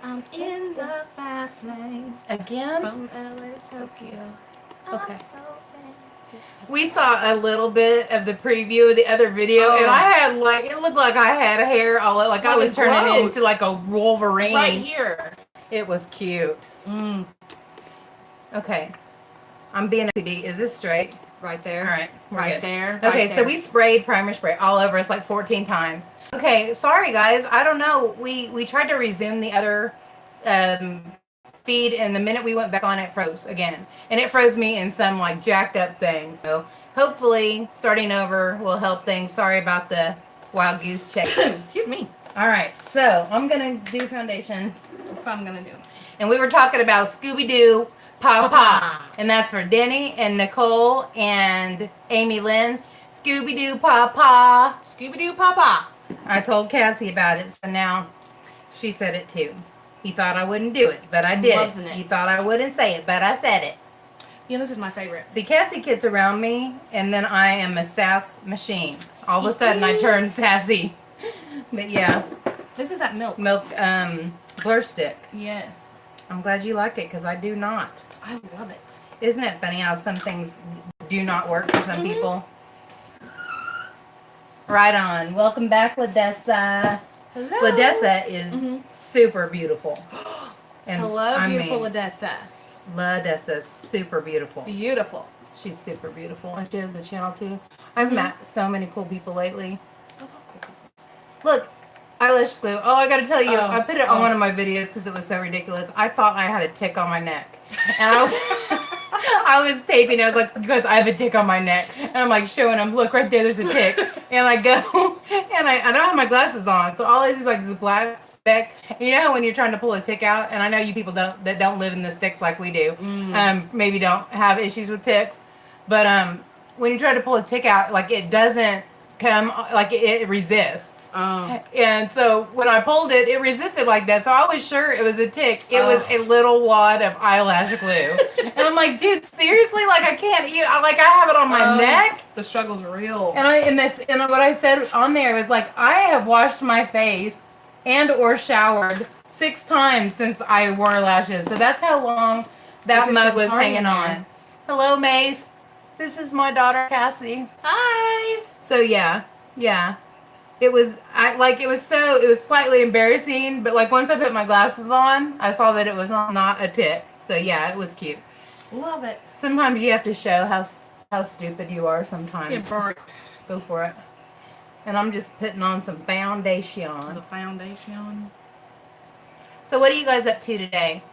I'm in the fast lane. Again? From LA to Tokyo. Okay. I'm so fancy. We saw a little bit of the preview of the other video, and I had like it looked like I had hair all like I was turning into like a Wolverine. Right here. It was cute. Okay, I'm being OCD. Is this straight? Right there. All right, right good. there. Okay, right so there. we sprayed primer spray all over us like 14 times. Okay, sorry guys. I don't know. We tried to resume the other feed, and the minute we went back on, it froze again, and it froze me in some like jacked up thing. So hopefully, starting over will help things. Sorry about the wild goose chase. Excuse me. All right, so I'm gonna do foundation. That's what I'm gonna do. And we were talking about Scooby Doo Papa. And that's for Denny and Nicole and Amy Lynn. Scooby Doo Papa. Scooby Doo Papa. I told Cassie about it, so now she said it too. He thought I wouldn't do it, but I did it. He thought I wouldn't say it, but I said it. You know, this is my favorite. See, Cassie gets around me, and then I am a sass machine. All of a sudden, I turn sassy. But yeah. This is that milk. Milk, blur stick. Yes. I'm glad you like it, because I do not. I love it. Isn't it funny how some things do not work for some people? Right on. Welcome back, Ladessa. Hello. Ladessa is super beautiful. And hello, beautiful Ladessa. Ladessa is super beautiful. Beautiful. She's super beautiful. And she has a channel too. I've met so many cool people lately. I love cool people. Look, eyelash glue. Oh, I gotta tell you, I put it on one of my videos because it was so ridiculous. I thought I had a tick on my neck. And I was taping. I was like, because I have a tick on my neck. And I'm like showing him, look right there, there's a tick. And I go, and I don't have my glasses on. So all I see is like this black speck. You know how when you're trying to pull a tick out, and I know you people that don't live in the sticks like we do, maybe don't have issues with ticks. But when you try to pull a tick out, like it doesn't come, like it resists. And so when I pulled it, it resisted like that. So I was sure it was a tick. It was a little wad of eyelash glue. And I'm like, dude, seriously? Like I can't eat, like I have it on my neck. The struggle's real. And what I said on there was like, I have washed my face and or showered 6 times since I wore lashes. So that's how long that mug was hanging on. Hello, Mace. This is my daughter, Cassie. Hi. So yeah. It was slightly embarrassing, but like once I put my glasses on, I saw that it was not a tick. So yeah, it was cute. Love it. Sometimes you have to show how stupid you are sometimes. Yeah, go for it. And I'm just putting on some foundation. The foundation. So what are you guys up to today?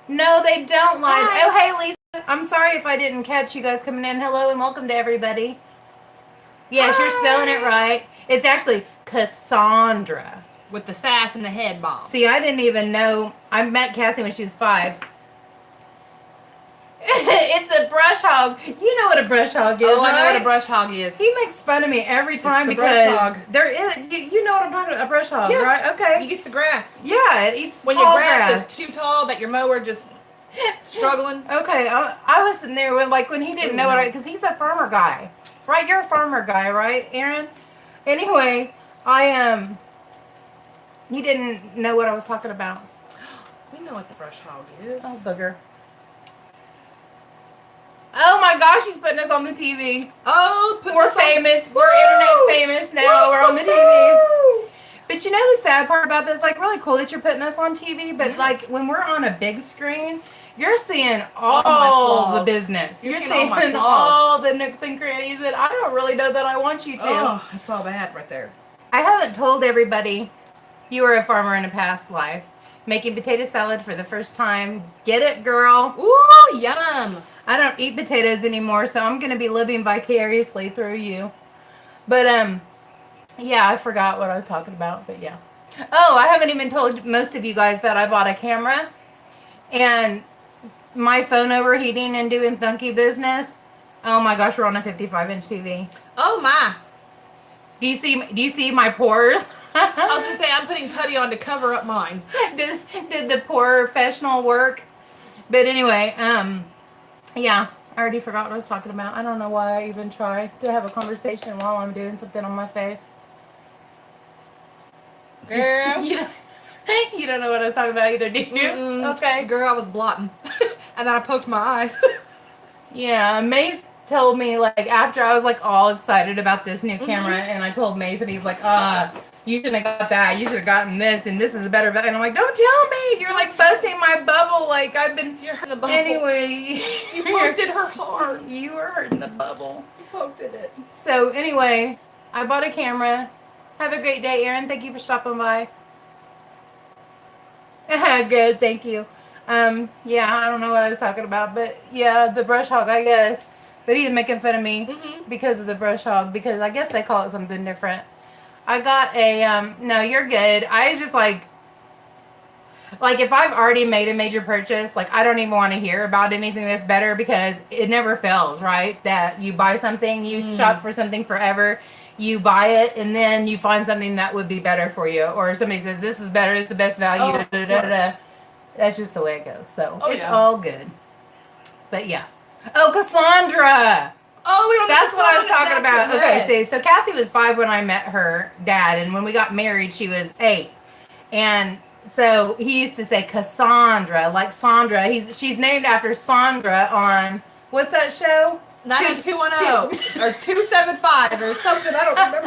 No, they don't lie. Hi. Oh, hey, Lisa. I'm sorry if I didn't catch you guys coming in. Hello and welcome to everybody. Yes, you're spelling it right. It's actually Cassandra. With the sass and the head bob. See, I didn't even know. I met Cassie when she was 5. It's a brush hog. You know what a brush hog is, right? I know what a brush hog is. He makes fun of me every time it's the brush hog. There is. You know what I'm talking about? A brush hog, right? Okay. He gets the grass. Yeah, it eats when your grass is too tall that your mower just struggling. Okay, I was sitting there when he didn't know because he's a farmer guy, right? You're a farmer guy, right, Aaron? Anyway, he didn't know what I was talking about. We know what the brush hog is. Oh, booger. Oh my gosh, he's putting us on the TV. Oh, we're famous. We're internet famous now. We're on the TV. But you know the sad part about this? Like, really cool that you're putting us on TV, but like when we're on a big screen, you're seeing all the business. You're seeing all the nooks and crannies that I don't really know that I want you to. Oh, that's all bad right there. I haven't told everybody you were a farmer in a past life. Making potato salad for the first time. Get it, girl? Ooh, yum. I don't eat potatoes anymore, so I'm going to be living vicariously through you. But, yeah, I forgot what I was talking about, but yeah. Oh, I haven't even told most of you guys that I bought a camera. And my phone overheating and doing funky business. Oh my gosh, we're on a 55-inch TV. Oh my. Do you see my pores? I was going to say, I'm putting putty on to cover up mine. Did the professional work. But anyway, yeah, I already forgot what I was talking about. I don't know why I even tried to have a conversation while I'm doing something on my face. Girl. You don't know what I was talking about either, do you? Mm-mm. Okay. Girl, I was blotting. And then I poked my eye. Yeah, Mace told me, like, after I was, like, all excited about this new camera, and I told Mace, and he's like, you shouldn't have got that. You should have gotten this, and this is a better... And I'm like, don't tell me. You're, like, busting my bubble. Like, I've been... You're hurting the bubble. Anyway. You poked at her hard. You were hurting the bubble. You poked at it. So, anyway, I bought a camera. Have a great day, Erin. Thank you for stopping by. Good, thank you. Yeah, I don't know what I was talking about, but yeah, the brush hog, I guess. But he's making fun of me because of the brush hog, because I guess they call it something different. I got a, no, you're good. I was just like if I've already made a major purchase, like, I don't even want to hear about anything that's better, because it never fails, right? That you buy something, you shop for something forever, you buy it, and then you find something that would be better for you, or somebody says, this is better, it's the best value, That's just the way it goes. So it's all good. But yeah. Oh, Cassandra! Oh, that's what I was talking about. Yes. Okay, so Cassie was 5 when I met her dad, and when we got married, she was 8. And so he used to say Cassandra, like Sandra. She's named after Sandra on, what's that show? 90210 or 275 or something. I don't remember.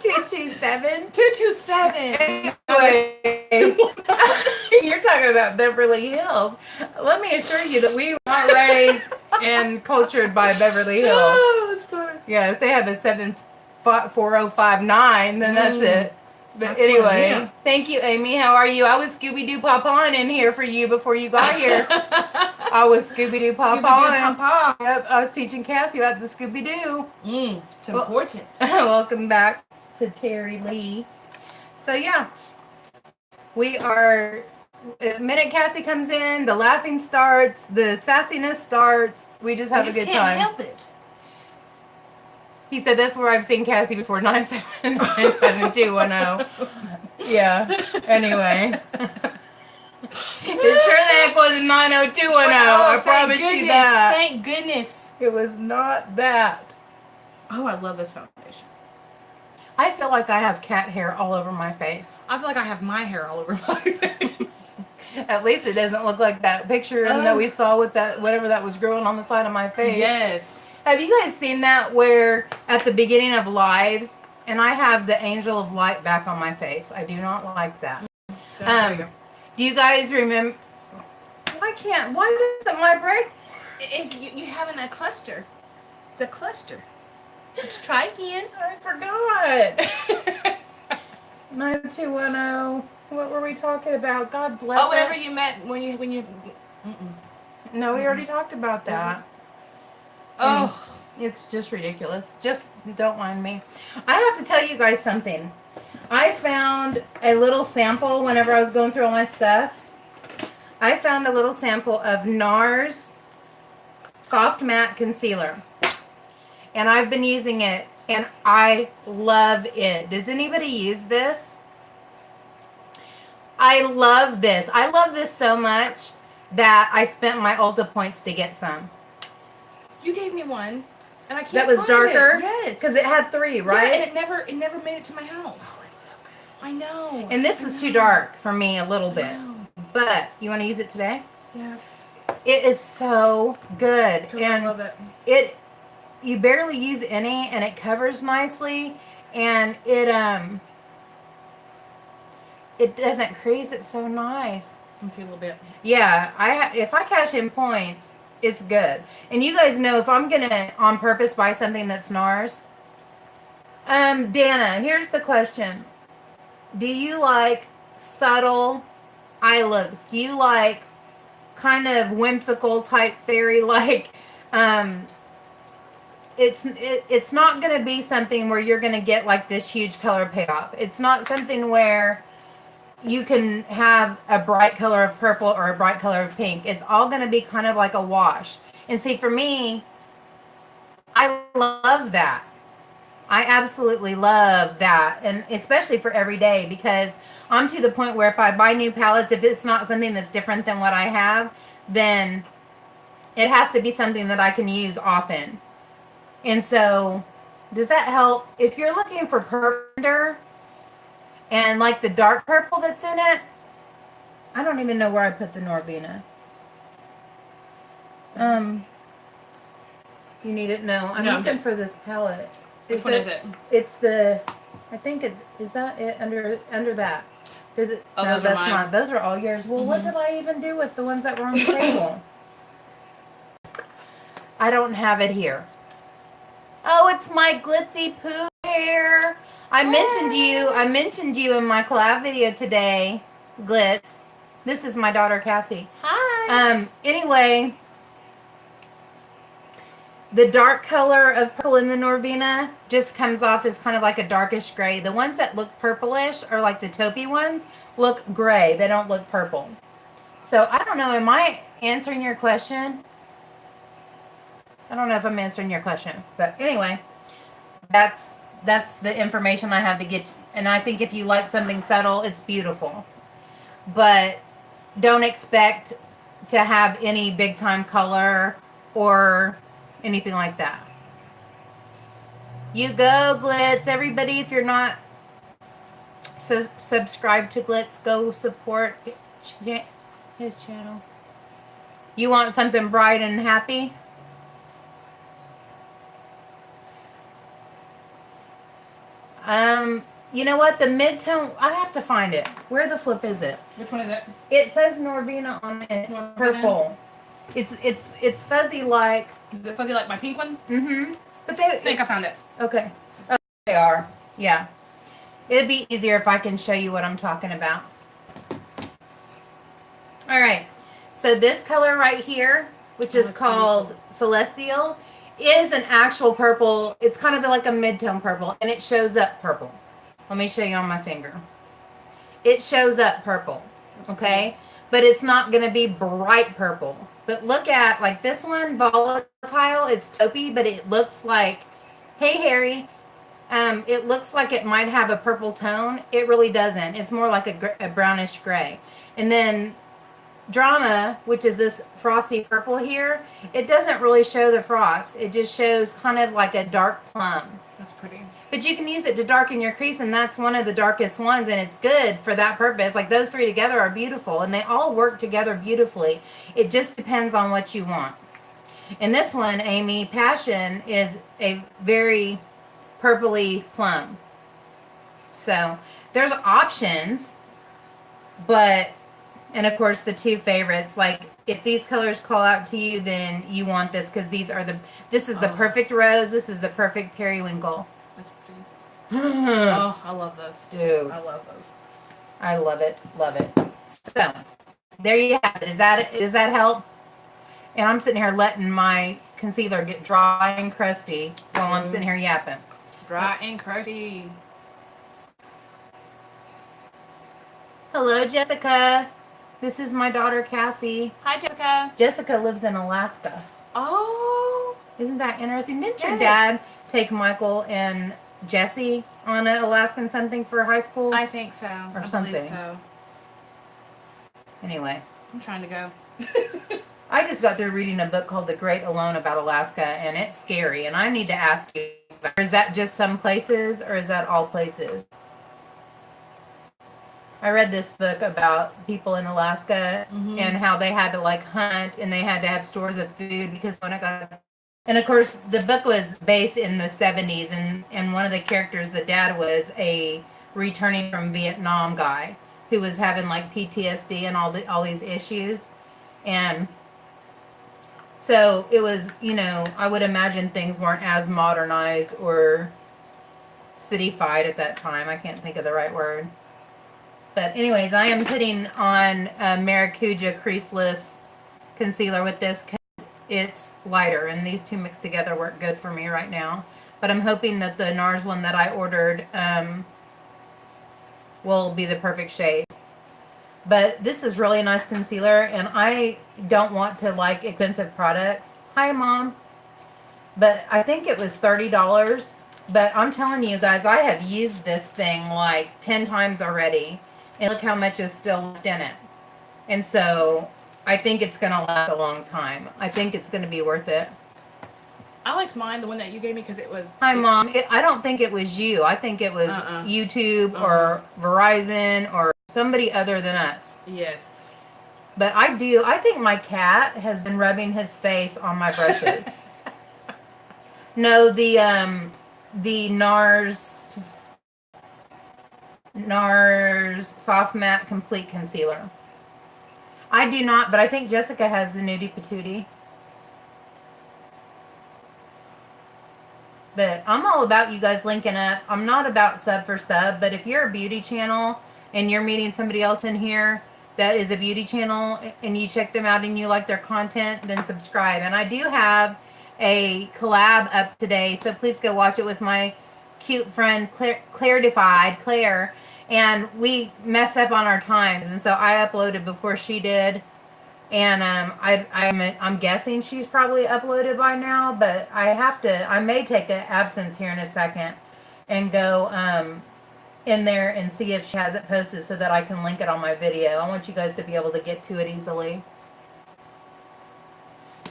227? 227. Anyway, you're talking about Beverly Hills. Let me assure you that we were not raised and cultured by Beverly Hills. Oh, that's funny. Yeah, if they have a 74059, then that's it. But That's anyway, funny, yeah. Thank you, Amy. How are you? I was Scooby-Doo Pop-On in here for you before you got here. I was Scooby-Doo Pop-On. Pop-On. Yep, I was teaching Cassie about the Scooby-Doo. It's important. Welcome back to Terry Lee. So, yeah. We are... The minute Cassie comes in, the laughing starts, the sassiness starts. We just have a good time. Can't help it. He said that's where I've seen Cassie before, 97210. Yeah. Anyway. It sure the heck wasn't 90210. I promise you that. Thank goodness. It was not that. Oh, I love this foundation. I feel like I have cat hair all over my face. I feel like I have my hair all over my face. At least it doesn't look like that picture that we saw with that, whatever that was growing on the side of my face. Yes. Have you guys seen that where at the beginning of lives, and I have the angel of light back on my face. I do not like that. Do you guys remember? Why doesn't my break? If you having a cluster. It's a cluster. Let's try again. I forgot. 9210. What were we talking about? God bless. Oh, whatever you meant when you. No, we already talked about that. Oh, it's just ridiculous. Just don't mind me. I have to tell you guys something. I found a little sample whenever I was going through all my stuff. I found a little sample of NARS Soft Matte Concealer. And I've been using it, and I love it. Does anybody use this? I love this. I love this so much that I spent my Ulta points to get some. you gave me one, and I can't. That was find darker? It. Yes, because it had 3, right? Yeah, and it never made it to my house. Oh, it's so good. I know. And this is too dark for me a little bit. But you want to use it today? Yes. It is so good, and I love it. You barely use any, and it covers nicely, and it doesn't crease. It's so nice. Let me see a little bit. Yeah, if I cash in points, it's good. And you guys know if I'm gonna on purpose buy something that's NARS. Dana, here's the question: do you like subtle eye looks? Do you like kind of whimsical type fairy like? It's not going to be something where you're going to get like this huge color payoff. It's not something where you can have a bright color of purple or a bright color of pink. It's all going to be kind of like a wash. And see, for me, I love that. I absolutely love that. And especially for every day, because I'm to the point where if I buy new palettes, if it's not something that's different than what I have, then it has to be something that I can use often. And so, does that help? If you're looking for purple, And like the dark purple that's in it, I don't even know where I put the Norvina. You need it? No, I'm looking for this palette. Which one is it? It's the, I think it's, is that it under that? Is it? Oh, no, those are that's mine. not. Those are all yours. Well, what did I even do with the ones that were on the table? I don't have it here. Oh, it's my glitzy poo hair. I mentioned you in my collab video today, Glitz. This is my daughter Cassie. Hi. Anyway, the dark color of purple in the Norvina just comes off as kind of like a darkish gray. The ones that look purplish, or like the taupey ones, look gray. They don't look purple. So I don't know. Am I answering your question? I don't know if I'm answering your question, but anyway, that's the information I have to get. And I think if you like something subtle, it's beautiful. But don't expect to have any big time color or anything like that. You go, Glitz. Everybody, if you're not subscribed to Glitz, go support his channel. You want something bright and happy? You know what? The mid-tone, I have to find it. Where the flip is it? Which one is it? It says Norvina on it. It's purple. It's fuzzy like. Is it fuzzy like my pink one? Mm-hmm. But I think I found it. Okay. Oh, they are. Yeah. It'd be easier if I can show you what I'm talking about. All right. So this color right here, which is called Celestial, is an actual purple. It's kind of like a mid-tone purple, and it shows up purple. Let me show you on my finger. It shows up purple, okay? But it's not going to be bright purple. But look at, like this one, Volatile, it's taupey, but it looks like, hey, Harry, it looks like it might have a purple tone. It really doesn't. It's more like a brownish gray. And then Drama, which is this frosty purple here, it doesn't really show the frost. It just shows kind of like a dark plum. That's pretty. But you can use it to darken your crease, and that's one of the darkest ones, and it's good for that purpose. Like those three together are beautiful, and they all work together beautifully. It just depends on what you want. And this one, Amy, Passion, is a very purpley plum. So there's options, but, and of course the two favorites, like if these colors call out to you, then you want this, because this is the perfect rose, this is the perfect periwinkle. That's pretty. Oh, I love those. Dude. I love those. I love it. Love it. So, there you have it. Does that help? And I'm sitting here letting my concealer get dry and crusty while I'm sitting here yapping. Dry and crusty. Hello, Jessica. This is my daughter, Cassie. Hi, Jessica. Jessica lives in Alaska. Oh. Isn't that interesting? Didn't your dad take Michael and Jesse on an Alaskan something for high school? I think so. Or I something. believe so. Anyway. I'm trying to go. I just got through reading a book called The Great Alone about Alaska, and it's scary, and I need to ask you, is that just some places, or is that all places? I read this book about people in Alaska and how they had to like hunt, and they had to have stores of food because when it got... And of course, the book was based in the 70s, and one of the characters, the dad, was a returning from Vietnam guy who was having like PTSD and all these issues. And so it was, I would imagine things weren't as modernized or cityfied at that time. I can't think of the right word. But anyways, I am putting on a Maracuja Creaseless Concealer with this. It's lighter, and these two mixed together work good for me right now. But I'm hoping that the NARS one that I ordered will be the perfect shade. But this is really nice concealer, and I don't want to like expensive products. Hi, Mom. But I think it was $30. But I'm telling you guys, I have used this thing like 10 times already. And look how much is still left in it. And so I think it's going to last a long time. I think it's going to be worth it. I liked mine, the one that you gave me, because it was. Hi, Mom. I don't think it was you. I think it was YouTube or Verizon or somebody other than us. Yes. But I think my cat has been rubbing his face on my brushes. No, the NARS Soft Matte Complete Concealer. I do not, but I think Jessica has the Nudie Patootie. But I'm all about you guys linking up. I'm not about sub for sub, but if you're a beauty channel and you're meeting somebody else in here that is a beauty channel and you check them out and you like their content, then subscribe. And I do have a collab up today, so please go watch it with my cute friend Claire. And we messed up on our times, and so I uploaded before she did. And I'm guessing she's probably uploaded by now, but I may take an absence here in a second and go in there and see if she has it posted so that I can link it on my video. I want you guys to be able to get to it easily.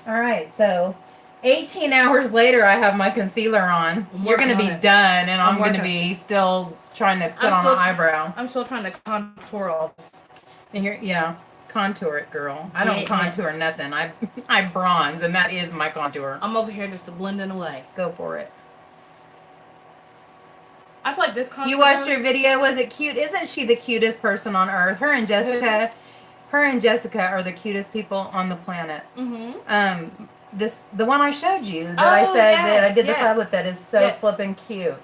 All right, so 18 hours later, I have my concealer on. You're going to be done, and I'm going to be still trying to put on an eyebrow. I'm still trying to contour all this. And contour it, girl. I don't contour nothing. I bronze, and that is my contour. I'm over here just to blend it away. Go for it. I feel like this contour. You watched her video. Was it cute? Isn't she the cutest person on earth? Her and Jessica are the cutest people on the planet. Mm-hmm. The one I showed you that I said that I did the club with, that is so flippin' cute.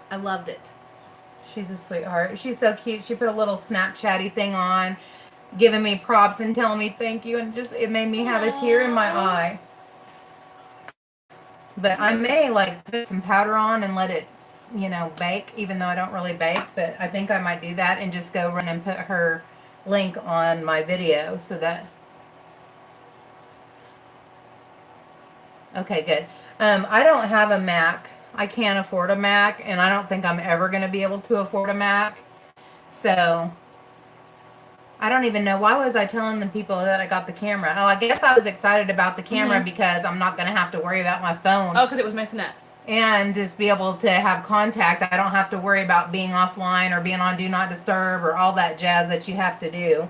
I loved it. She's a sweetheart. She's so cute. She put a little Snapchatty thing on, giving me props and telling me thank you, and it made me have a tear in my eye. But I may put some powder on and let it, bake, even though I don't really bake, but I think I might do that and just go run and put her link on my video so that. Okay, good. I don't have a Mac. I can't afford a Mac, and I don't think I'm ever going to be able to afford a Mac. So I don't even know. Why was I telling the people that I got the camera? Oh, I guess I was excited about the camera because I'm not going to have to worry about my phone. Oh, because it was messing up. And just be able to have contact. I don't have to worry about being offline or being on Do Not Disturb or all that jazz that you have to do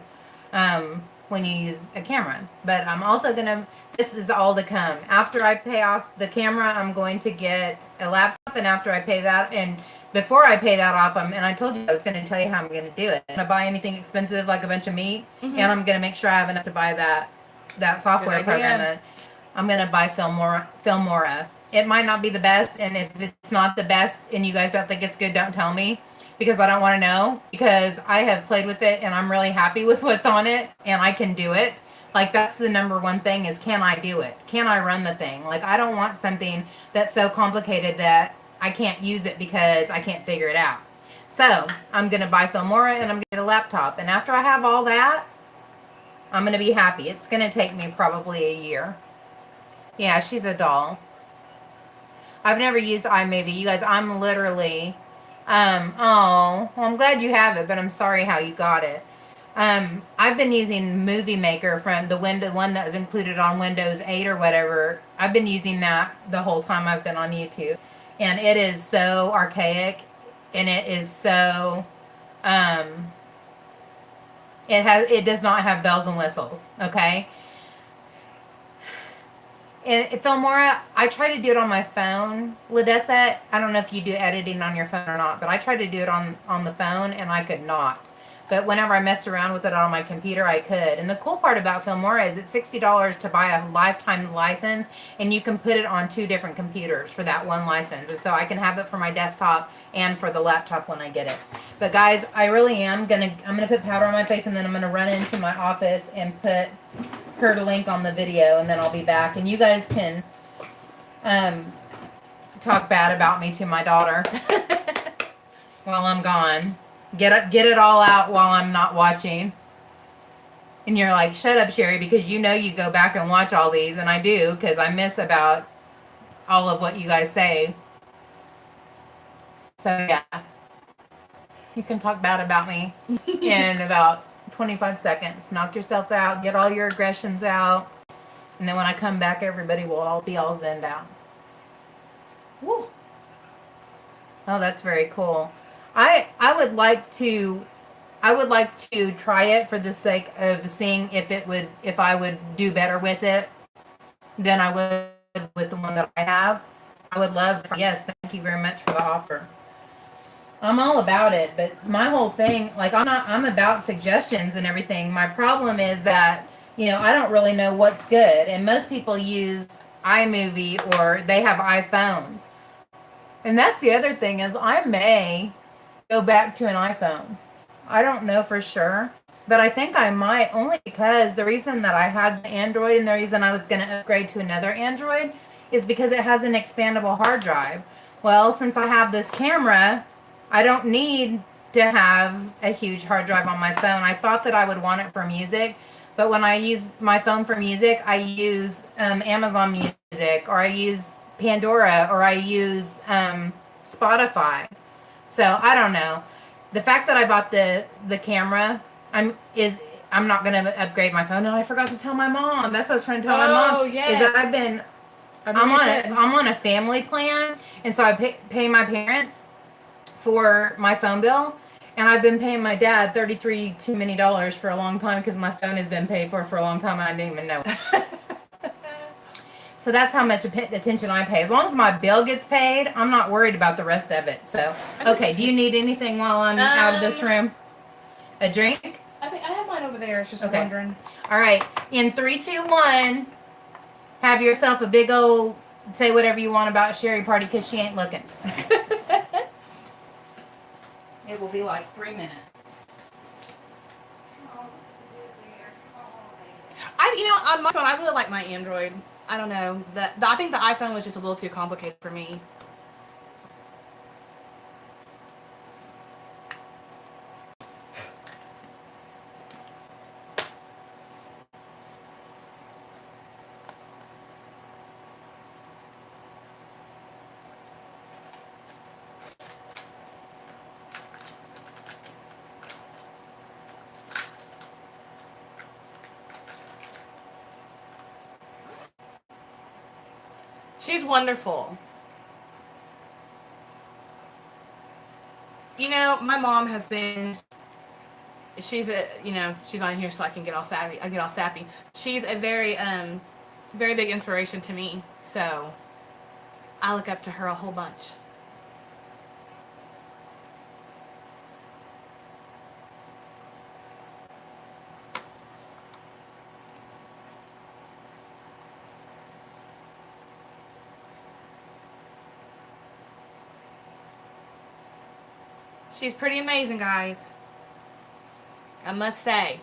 when you use a camera. But I'm also going to, this is all to come. After I pay off the camera, I'm going to get a laptop. And after I pay that, and before I pay that off, and I told you I was going to tell you how I'm going to do it. I'm going to buy anything expensive like a bunch of meat, and I'm going to make sure I have enough to buy that software program. I'm going to buy Filmora. It might not be the best, and if it's not the best and you guys don't think it's good, don't tell me, because I don't want to know, because I have played with it and I'm really happy with what's on it and I can do it. That's the number one thing is, can I do it? Can I run the thing? I don't want something that's so complicated that I can't use it because I can't figure it out. So I'm going to buy Filmora and I'm going to get a laptop. And after I have all that, I'm going to be happy. It's going to take me probably a year. Yeah, she's a doll. I've never used iMovie. You guys, I'm literally, well, I'm glad you have it, but I'm sorry how you got it. I've been using Movie Maker from the one that was included on Windows 8 or whatever. I've been using that the whole time I've been on YouTube. And it is so archaic, and it is so, it does not have bells and whistles, okay? And Filmora, I try to do it on my phone. Ladessa, I don't know if you do editing on your phone or not, but I tried to do it on the phone, and I could not. But whenever I messed around with it on my computer, I could. And the cool part about Filmora is it's $60 to buy a lifetime license, and you can put it on 2 different computers for that one license. And so I can have it for my desktop and for the laptop when I get it. But guys, I really am I'm gonna put powder on my face, and then I'm gonna run into my office and put her link on the video, and then I'll be back. And you guys can talk bad about me to my daughter while I'm gone. Get it all out while I'm not watching. And you're like, shut up, Sherry, because you go back and watch all these, and I do, because I miss about all of what you guys say. So yeah, you can talk bad about me in about 25 seconds. Knock yourself out, get all your aggressions out, and then when I come back, everybody will all be all zenned out. Woo. Oh, that's very cool. I would like to try it for the sake of seeing if I would do better with it than I would with the one that I have. I would love to. Yes, thank you very much for the offer. I'm all about it, but my whole thing, like I'm about suggestions and everything. My problem is that, I don't really know what's good. And most people use iMovie or they have iPhones. And that's the other thing is I may go back to an iPhone. I don't know for sure, but I think I might only because the reason that I had the Android and the reason I was going to upgrade to another Android is because it has an expandable hard drive. Well, since I have this camera, I don't need to have a huge hard drive on my phone. I thought that I would want it for music, but when I use my phone for music, I use Amazon Music or I use Pandora or I use Spotify. So I don't know. The fact that I bought the camera, I'm not gonna upgrade my phone, and I forgot to tell my mom. That's what I was trying to tell my mom. Oh, yes. Is that I'm on a family plan, and so I pay my parents for my phone bill, and I've been paying my dad $33 too many dollars for a long time because my phone has been paid for a long time. And I didn't even know it. So that's how much attention I pay. As long as my bill gets paid, I'm not worried about the rest of it. So, okay, do you need anything while I'm out of this room? A drink? I think I have mine over there. It's just Okay. wondering. All right. In 3, 2, 1, have yourself a big old say whatever you want about Sherry party because she ain't looking. It will be like 3 minutes. On my phone, I really like my Android. I don't know. I think the iPhone was just a little too complicated for me. She's wonderful. My mom has been. She's she's on here so I can get all sappy. I get all sappy. She's a very big inspiration to me. So I look up to her a whole bunch. She's pretty amazing, guys. I must say.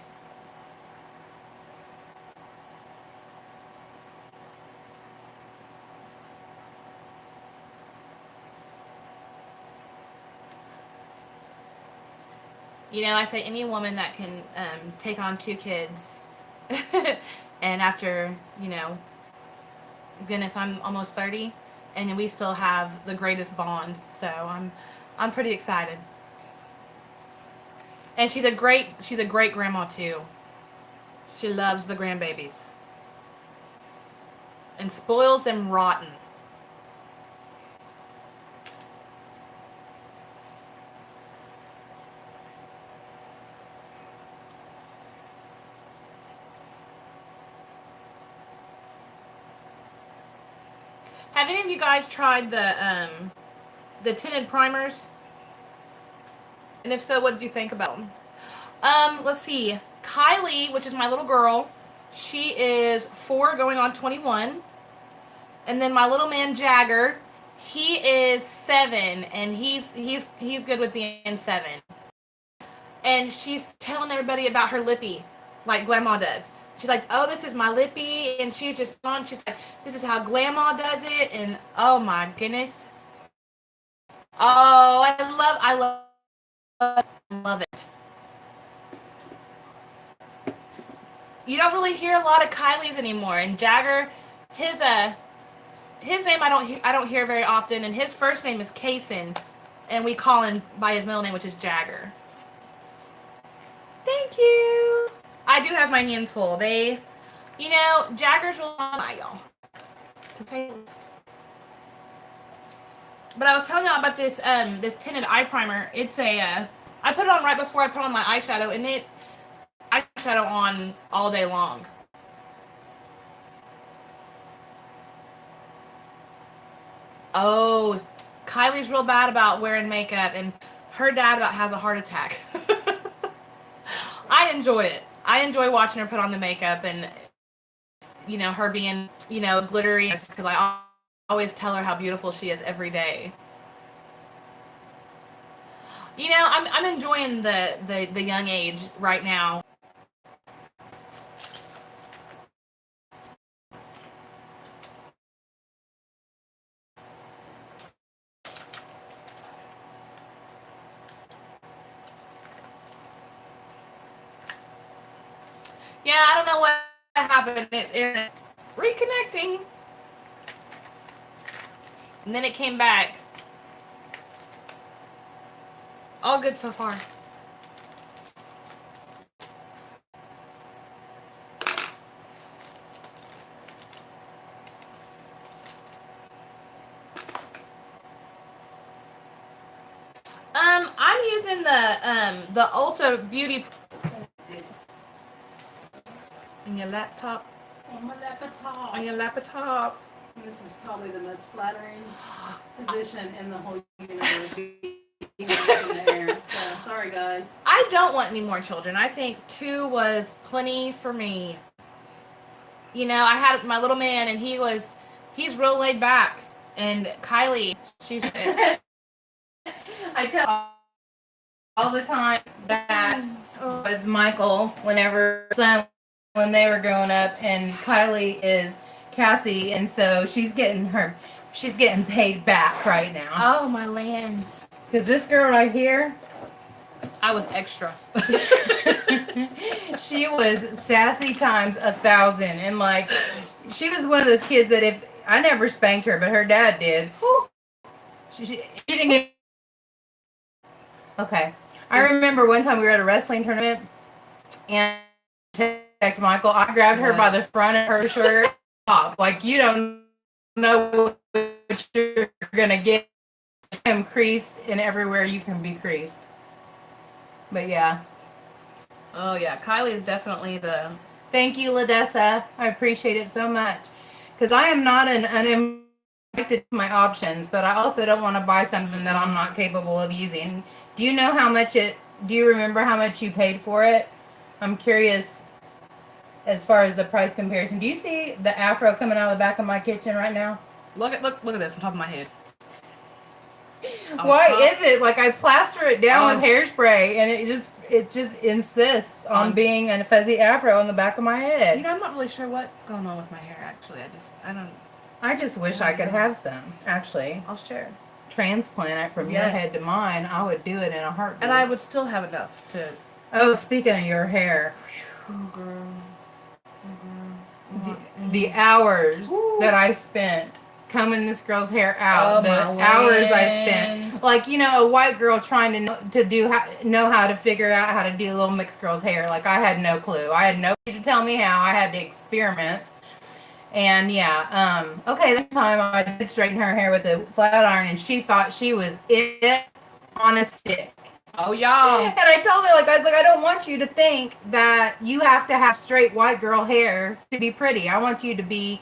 I say any woman that can take on 2 kids, and after, goodness, I'm almost 30, and we still have the greatest bond. So I'm pretty excited. And she's a great grandma too. She loves the grandbabies and spoils them rotten. Have any of you guys tried the tinted primers? And if so, what did you think about them? Let's see. Kylie, which is my little girl, she is 4 going on 21. And then my little man Jagger, he is 7 and he's good with being 7. And she's telling everybody about her lippy, like Grandma does. She's like, oh, this is my lippy, and she's just on. She's like, this is how Grandma does it, and oh my goodness. Oh, I love it. You don't really hear a lot of Kylie's anymore, and Jagger, his name I don't hear very often, and his first name is Kason, and we call him by his middle name, which is Jagger. Thank you. I do have my hands full. Jagger's real on my y'all. To say the least. But I was telling y'all about this this tinted eye primer. It's a I put it on right before I put on my eyeshadow, and it eyeshadow on all day long. Oh, Kylie's real bad about wearing makeup, and her dad about has a heart attack. I enjoy it. I enjoy watching her put on the makeup and, you know, her being, you know, glittery, because I always tell her how beautiful she is every day. You know, I'm enjoying the young age right now. Yeah, I don't know what happened. It reconnecting, and then it came back. All good so far. I'm using the Ulta Beauty on your laptop. On my laptop. On your laptop. This is probably the most flattering position in the whole universe. Being in the air. So sorry, guys. I don't want any more children. I think 2 was plenty for me. You know, I had my little man, and he's real laid back. And Kylie, she's. I tell all the time that was Michael whenever when they were growing up, and Kylie is Cassie, and so she's getting paid back right now. Oh, my lands. Because this girl right here, I was extra. she was sassy times 1,000, and like she was one of those kids that if I never spanked her, but her dad did. She didn't get. Okay, I remember one time we were at a wrestling tournament, and text Michael. I grabbed her by the front of her shirt, like you don't know what you're gonna get. Him creased and everywhere you can be creased. But yeah. Oh yeah, Kylie is definitely the. Thank you, Ladessa. I appreciate it so much. Because I am not an unaffected to my options, but I also don't want to buy something that I'm not capable of using. Do you know how much do you remember how much you paid for it? I'm curious as far as the price comparison. Do you see the afro coming out of the back of my kitchen right now? Look at this on top of my head. Why is it like I plaster it down with hairspray and it just insists on being a fuzzy afro on the back of my head? You know, I'm not really sure what's going on with my hair actually. I just wish I could have some. Actually, I'll share. Transplant it from your head to mine. I would do it in a heartbeat. And I would still have enough to. Oh, speaking of your hair, Girl. the hours that I spent combing this girl's hair out, the hours I spent, like, you know, a white girl trying to know how to figure out how to do a little mixed girl's hair. Like, I had no clue. I had nobody to tell me how. I had to experiment. And yeah, okay, that time I did straighten her hair with a flat iron, and she thought she was it on a stick. Oh, y'all. And I told her, like, I was like, I don't want you to think that you have to have straight white girl hair to be pretty. I want you to be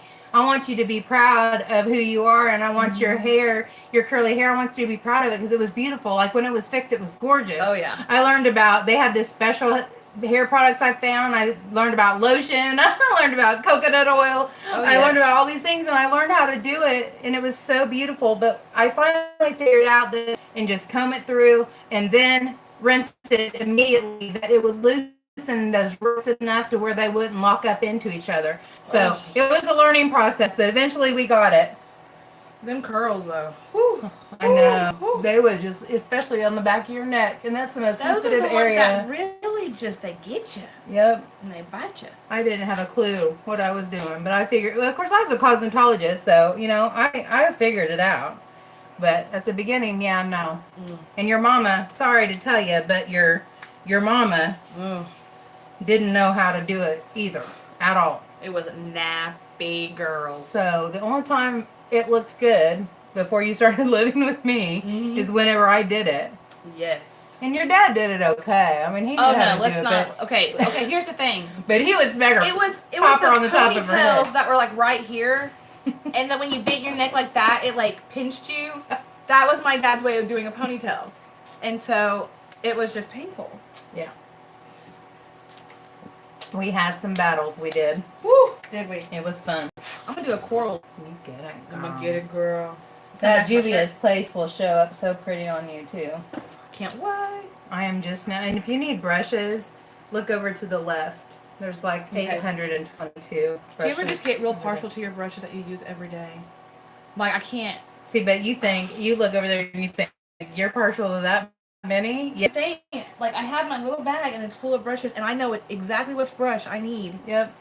proud of who you are, and I want your hair, your curly hair, I want you to be proud of it because it was beautiful. Like, when it was fixed, it was gorgeous. Oh, yeah. I learned about, they had this special hair products I found. I learned about lotion. I learned about coconut oil. I learned about all these things, and I learned how to do it, and it was so beautiful. But I finally figured out that, and just comb it through, and then rinse it immediately, that it would loosen those roots enough to where they wouldn't lock up into each other. So it was a learning process, but eventually we got it. Them curls, though. Whew. I know. Whew. They would just, especially on the back of your neck, and that's the most sensitive area. That really just, they get you. Yep. And they bite you. I didn't have a clue what I was doing, but I figured, well, of course, I was a cosmetologist, so, you know, I figured it out. But at the beginning, yeah, no. And your mama, sorry to tell you, but your mama didn't know how to do it either, at all. It was nappy girl. So the only time it looked good, before you started living with me is whenever I did it. Yes. And your dad did it okay. I mean, he knew Oh how no, to let's do not. it, Okay, here's the thing. but he would smack her. It was the on the top of her head. ponytails that were like right here, and then when you bent your neck like that, it like pinched you. That was my dad's way of doing a ponytail, and so it was just painful. Yeah. We had some battles. We did. Woo! Did we? It was fun. I'm gonna do a coral. You get it, girl. I'm gonna get it, girl. That Juvia's place will show up so pretty on you too. Can't wait. I am just now, and if you need brushes, look over to the left. There's like 822 brushes. Do you ever just get real partial to your brushes that you use every day? Like, I can't. See, but you look over there and you think, you're partial to that many? Yeah. Like, I have my little bag and it's full of brushes and I know exactly which brush I need. Yep.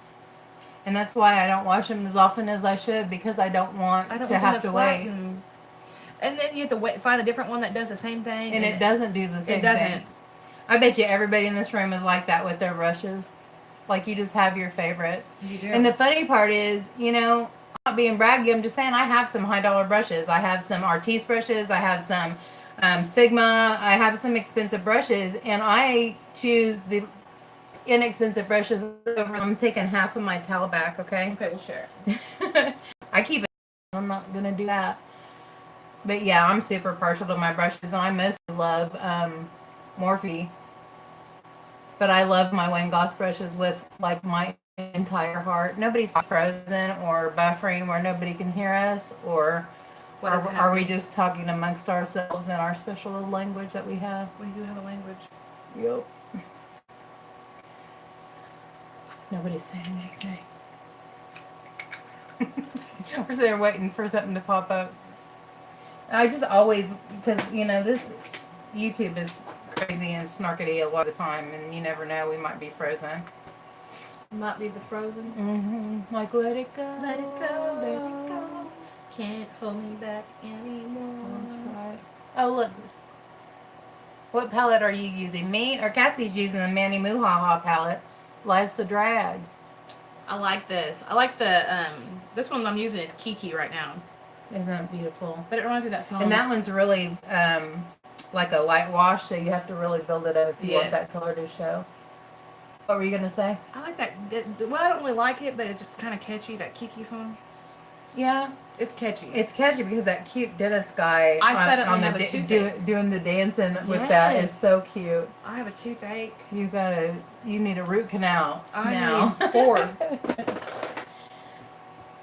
And that's why I don't wash them as often as I should, because I don't want to have to wait. And then you have to find a different one that does the same thing. And it doesn't do the same thing. It doesn't. I bet you everybody in this room is like that with their brushes. Like, you just have your favorites. You do. And the funny part is, you know, I'm not being braggy, I'm just saying I have some high dollar brushes. I have some Artis brushes. I have some Sigma. I have some expensive brushes. And I choose the inexpensive brushes over. I'm taking half of my towel back, okay? Okay, we'll share it. I keep it. I'm not going to do that. But yeah, I'm super partial to my brushes. And I mostly love Morphe. But I love my Wayne Goss brushes with like my entire heart. Nobody's frozen or buffering where nobody can hear us, or are we just talking amongst ourselves in our special little language that we have? We do have a language. Yep. Nobody's saying anything. We're there waiting for something to pop up. I just always, because you know this YouTube is crazy and snarkety a lot of the time, and you never know, we might be frozen. Might be the frozen. Mm-hmm. Like, let it go. Let it go. Let it go. Can't hold me back anymore. That's right. Oh, look. What palette are you using? Me or Cassie's using the Manny Muhaha palette. Life's a drag. I like this. I like the, this one I'm using is Kiki right now. Isn't that beautiful? But it reminds me of that song. And that one's really, like a light wash, so you have to really build it up if you want that color to show. What were you going to say? I like that. Well, I don't really like it, but it's just kind of catchy, that Kiki song. Yeah. It's catchy. It's catchy because that cute dentist guy doing the dancing with that is so cute. I have a toothache. You need a root canal I need 4.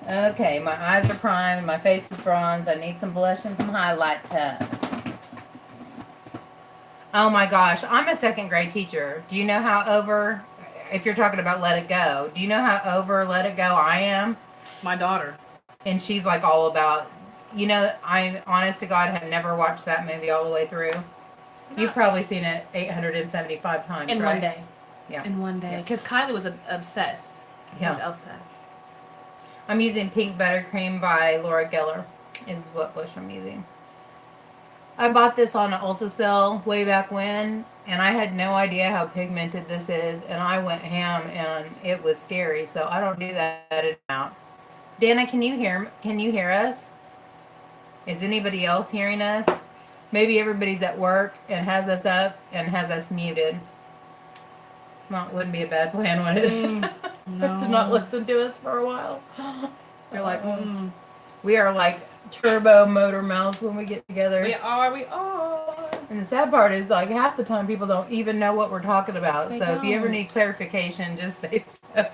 Okay, my eyes are primed, my face is bronzed. I need some blush and some highlight touch. Oh my gosh, I'm a second grade teacher. Do you know how over, if you're talking about Let It Go, do you know how over Let It Go I am? My daughter. And she's like all about, you know, I honest to God have never watched that movie all the way through. You've probably seen it 875 times, in right? one day. Yeah. In one day. Because Kylie was obsessed with Elsa. I'm using Pink Buttercream by Laura Geller, is what blush I'm using. I bought this on an Ulta sale way back when, and I had no idea how pigmented this is, and I went ham, and it was scary, so I don't do that now. Dana, can you hear us? Is anybody else hearing us? Maybe everybody's at work and has us up and has us muted. Well, it wouldn't be a bad plan, would it? No. To not listen to us for a while. You're like, We are like turbo motor mouths when we get together. We are. And the sad part is, like, half the time people don't even know what we're talking about. They so don't. if you ever need clarification, just say so.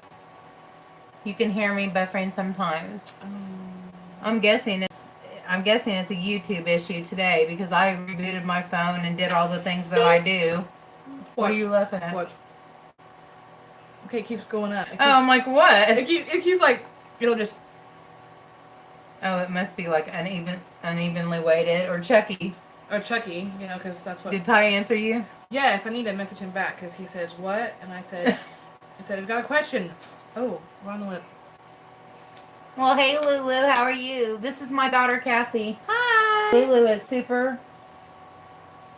You can hear me buffering sometimes. I'm guessing it's a YouTube issue today because I rebooted my phone and did all the things that I do. What are you laughing at? Watch. Okay, it keeps going up. I'm like, what? It keeps like, it'll just. Oh, it must be like unevenly weighted, or Chucky. Or Chucky, you know, because that's what. Did Ty answer you? Yes, I need to message him back because he says what, and I said, I've got a question. Oh, wrong lip. Well, hey Lulu, how are you? This is my daughter Cassie. Hi. Lulu is super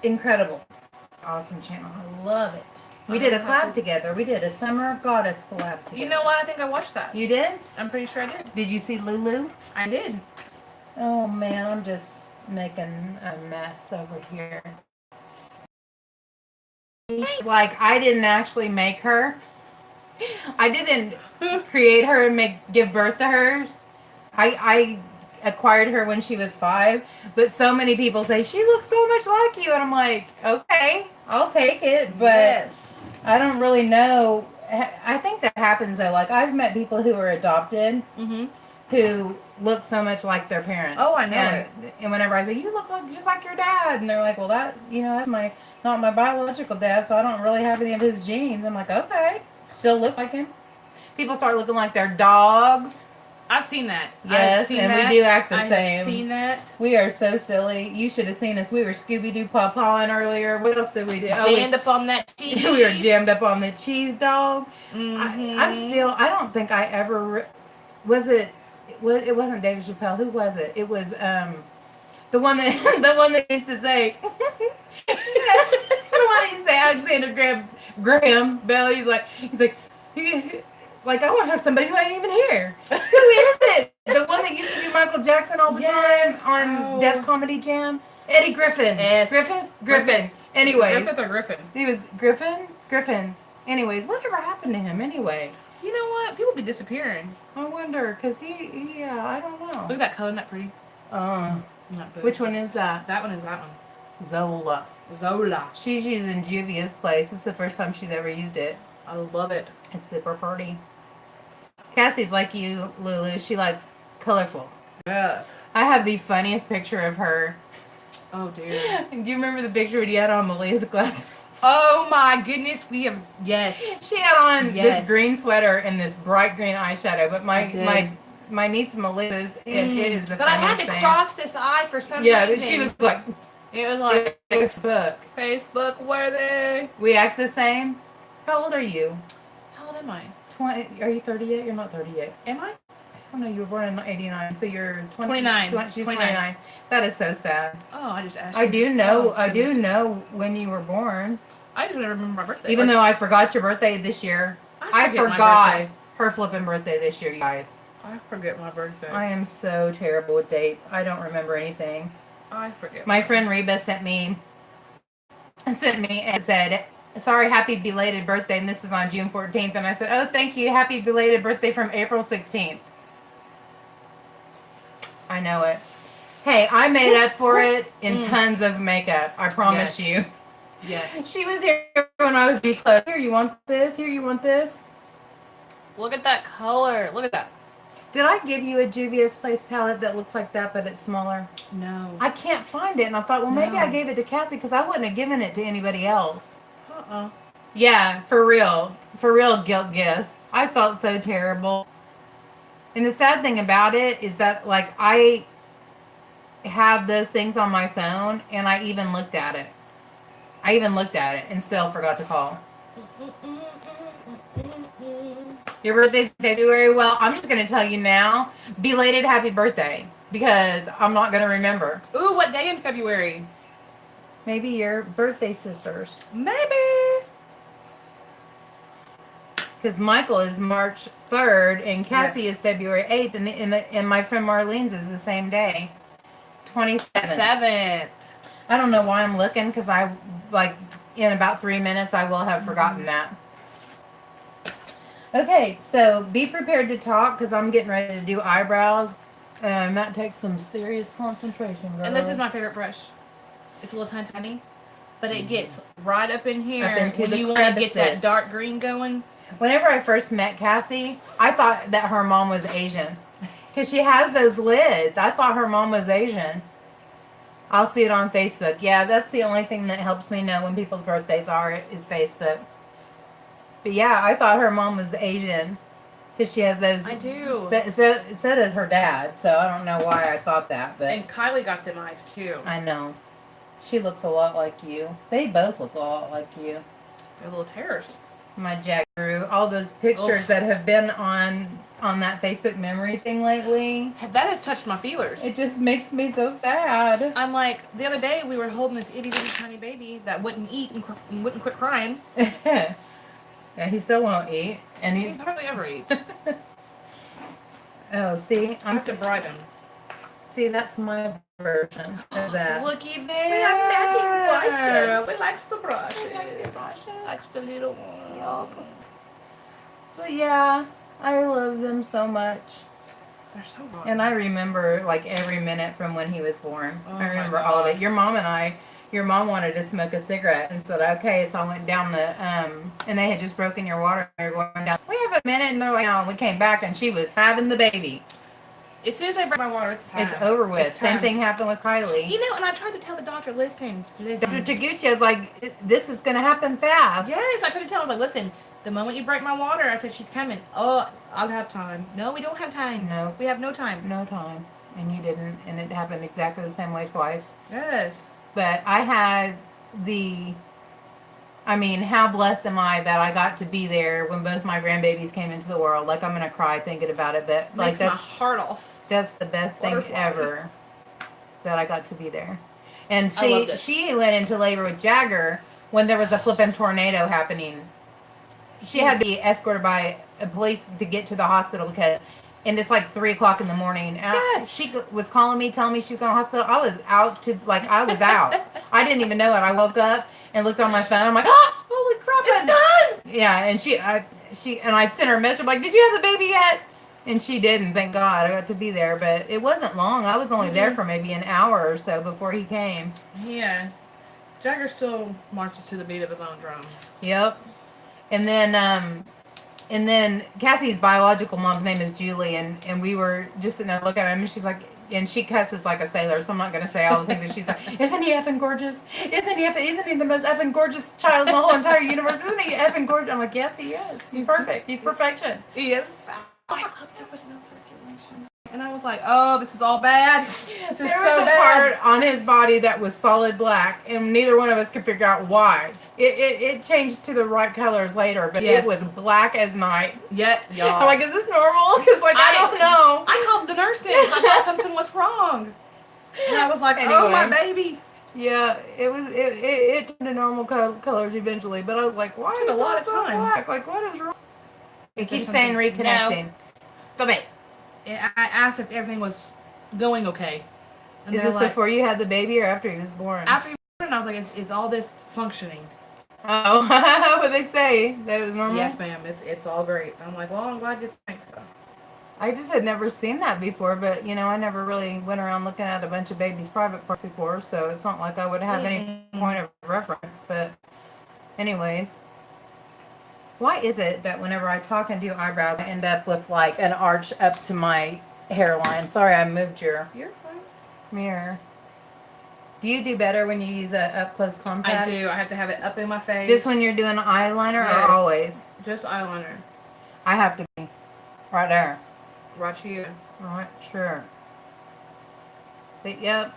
incredible. Awesome channel. I love it. We did a collab together. We did a Summer of Goddess collab together. You know what? I think I watched that. You did? I'm pretty sure I did. Did you see Lulu? I did. Oh man, I'm just making a mess over here. Like I didn't actually make her. I didn't create her and give birth to her. I acquired her when she was 5, but so many people say she looks so much like you, and I'm like, okay, I'll take it, but Yes. I don't really know. I think that happens though. Like I've met people who are adopted Mm-hmm. who look so much like their parents. Oh, I know it. And whenever I say you look like just like your dad, and they're like, well, that that's my not my biological dad, so I don't really have any of his genes. I'm like, okay, still look like him. People start looking like their dogs. I've seen that. Yes, I've seen and that. we do act the I same. have seen that. We are so silly. You should have seen us. We were Scooby-Doo pawpawing earlier. What else did we do? Jammed up on that cheese. We were jammed up on the cheese dog. Mm-hmm. I don't think I ever, was it wasn't David Chappelle. Who was it? It was, the one that, the one that used to say, the one that used to say Alexander Graham Bell. He's like, like, I want to talk to somebody who ain't even here. Who is it? The one that used to do Michael Jackson all the time on Def Comedy Jam? Eddie Griffin. Yes. Griffin. Anyways. Griffith or Griffin? He was Griffin. Anyways, whatever happened to him anyway? You know what? People be disappearing. I wonder, because I don't know. Look at that color, not pretty. Not good. Which one is that? That one is that one. Zola. She's using Juvia's place. This is the first time she's ever used it. I love it. It's super pretty. Cassie's like you, Lulu. She likes colorful. Yeah. I have the funniest picture of her. Oh, dear. Do you remember the picture when you had on Malia's glasses? Oh, my goodness. We have... Yes. She had on this green sweater and this bright green eyeshadow, but my niece Malia's, it is the But I had to cross this eye for some reason. Yeah, she was like... It was like... Facebook worthy. We act the same? How old are you? How old am I? 20. Are you 30 yet? You're not 30 yet. Am I? Oh no, you were born in 89, so you're 29. She's 29. That is so sad. Oh, I just asked I do know. Oh, I do know when you were born. I just remember my birthday. Even though I forgot your birthday this year. I forgot her flipping birthday this year, you guys. I forget my birthday. I am so terrible with dates. I don't remember anything. I forget. My friend Reba sent me and said, sorry, happy belated birthday, and this is on June 14th. And I said, oh, thank you. Happy belated birthday from April 16th. I know it. Hey, I made up for it in tons of makeup. I promise you. Yes. She was here when I was close. Here, you want this? Here, you want this? Look at that color. Look at that. Did I give you a Juvia's Place palette that looks like that, but it's smaller? No. I can't find it, and I thought, well, maybe I gave it to Cassie because I wouldn't have given it to anybody else. Yeah, for real. For real guilt gifts. I felt so terrible. And the sad thing about it is that, like, I have those things on my phone, and I even looked at it. And still forgot to call. Your birthday's in February? Well, I'm just going to tell you now, belated happy birthday, because I'm not going to remember. Ooh, what day in February? Maybe your birthday sisters. Maybe. Because Michael is March 3rd, and Cassie is February 8th, and my friend Marlene's is the same day. 27th. I don't know why I'm looking, because in about 3 minutes, I will have forgotten that. Okay, so be prepared to talk, because I'm getting ready to do eyebrows. That takes some serious concentration, girl. And this is my favorite brush. It's a little tiny, but it gets right up in here when you want to get that dark green going. Whenever I first met Cassie, I thought that her mom was Asian. Because she has those lids. I thought her mom was Asian. I'll see it on Facebook. Yeah, that's the only thing that helps me know when people's birthdays is Facebook. But yeah, I thought her mom was Asian. Because she has those. I do. But so does her dad. So I don't know why I thought that. But and Kylie got them eyes too. I know. She looks a lot like you. They both look a lot like you. They're little tears. My Jack Grwu, all those pictures that have been on that Facebook memory thing lately. That has touched my feelers. It just makes me so sad. I'm like, the other day we were holding this itty bitty tiny baby that wouldn't eat and wouldn't quit crying. Yeah, he still won't eat. And he hardly ever eats. Oh, see? I have to bribe him. See, that's my version of that. Looky there. We have matching brushes. We likes the brushes. We like the brushes. Likes the little one. Yup. But yeah, I love them so much. They're so good. And I remember like every minute from when he was born. Oh I remember my all of gosh. it. Your mom wanted to smoke a cigarette and said, okay, so I went down and they had just broken your water. They were going down. We have a minute, and they're like, no, we came back and she was having the baby. As soon as I break my water, it's time. It's over with. It's time. Same thing happened with Kylie. You know, and I tried to tell the doctor, listen. Dr. Taguchi was like, this is going to happen fast. Yes, I tried to tell him, like, listen, the moment you break my water, I said, she's coming. Oh, I'll have time. No, we don't have time. No. We have no time. No time. And you didn't. And it happened exactly the same way twice. Yes. But I had how blessed am I that I got to be there when both my grandbabies came into the world. Like, I'm going to cry thinking about it. But, like, Makes my heart off. That's the best thing Butterfly. ever that I got to be there. And I loved see, it. she went into labor with Jagger when there was a flippin' tornado happening. She had to be escorted by a police to get to the hospital and it's like 3 o'clock in the morning. And Yes. she was calling me, telling me she's going to the hospital. I was out. I didn't even know it. I woke up and looked on my phone. I'm like, oh, holy crap. It's done! Yeah, and I sent her a message. I'm like, did you have the baby yet? And she didn't, thank God. I got to be there, but it wasn't long. I was only there for maybe an hour or so before he came. Yeah. Jagger still marches to the beat of his own drum. Yep. And then Cassie's biological mom's name is Julie, and we were just sitting there looking at him, and she's like, and she cusses like a sailor, so I'm not going to say all the things that she's like, isn't he effing gorgeous? Isn't he the most effing gorgeous child in the whole entire universe? Isn't he effing gorgeous? I'm like, yes, he is. He's perfect. He's perfection. He is foul. I thought there was no circulation. And I was like, oh, this is all bad. This is There so was a bad. part on his body that was solid black, and neither one of us could figure out why. It changed to the right colors later, but Yes. it was black as night. Yet, y'all. I'm like, is this normal? Because, like, I don't know. I called the nurses. I thought something was wrong. And I was like, oh, my baby. Yeah, it turned to normal colors eventually, but I was like, why Took is a lot it of so time. black? Like, what is wrong? It Is there keeps saying something- reconnecting. No. Stop it. I asked if everything was going okay. And Is they're this like, before you had the baby or after he was born? after he was born, I was like, is all this functioning? Oh, what they say? That it was normal? Yes, ma'am. It's all great. I'm like, well, I'm glad you think so. I just had never seen that before, but, I never really went around looking at a bunch of babies' private parts before, so it's not like I would have any point of reference, but anyways. Why is it that whenever I talk and do eyebrows, I end up with, like, an arch up to my hairline? Sorry, I moved your You're fine. mirror. Do you do better when you use a up-close compact? I do. I have to have it up in my face. Just when you're doing eyeliner Yes. or always? Just eyeliner. I have to be. Right there. Right here. Right, sure. But, yep.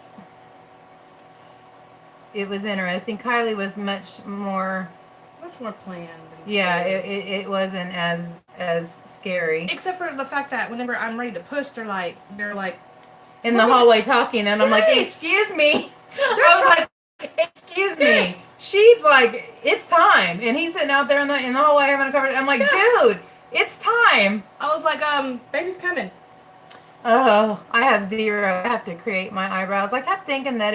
It was interesting. Kylie was much more... Much more planned. And Yeah, scary. it wasn't as scary. Except for the fact that whenever I'm ready to push, they're like, In the hallway talking, and I'm like, Yes! excuse me. I was like, excuse Yes! me. She's like, it's time. And he's sitting out there in the hallway having a conversation. I'm like, Yes! dude, it's time. I was like, baby's coming. Oh, I have zero. I have to create my eyebrows. I kept thinking that